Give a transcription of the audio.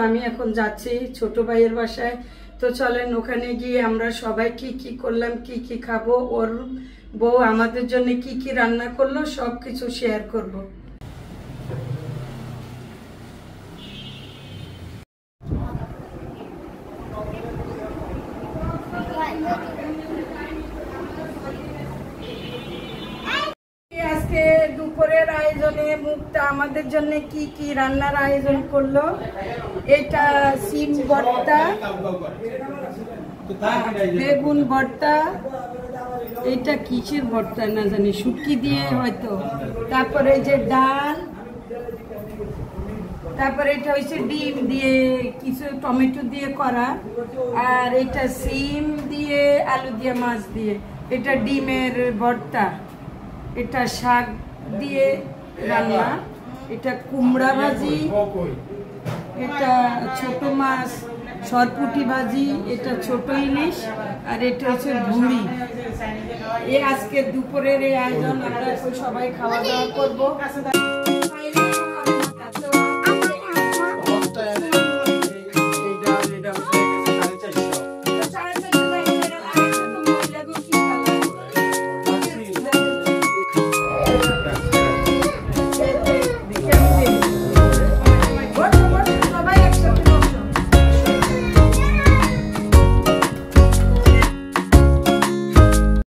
আমি এখন যাচ্ছি ছোট ভাইয়ের বাসায়। তো চলেন ওখানে গিয়ে আমরা সবাই কি কি করলাম, কি কি খাবো, ওর বউ আমাদের জন্য কি কি রান্না করলো সবকিছু শেয়ার করব। আজকে দুপুরের আয়োজনে মুক্তা আমাদের জন্য কি কি রান্নার আয়োজন করলো। এটা সিম ভর্তা, বেগুন ভর্তা, এটা কিসের ভর্তা না জানি, শুটকি দিয়ে হয়তো। তারপরে এই যে ডাল, তারপরে এটা হচ্ছে ডিম দিয়ে কিছু টমেটো দিয়ে করা, আর এটা সিম দিয়ে আলু দিয়ে মাছ দিয়ে, এটা ডিমের ভর্তা, এটা শাক দিয়ে রান্না, এটা কুমড়া ভাজি, এটা ছোট মাছ সরপুটি ভাজি, এটা ছোট ইলিশ, আর এটা হচ্ছে ভুড়ি। এই আজকে দুপুরের এই আয়োজন, আমরা সবাই খাওয়া দাওয়া করবো।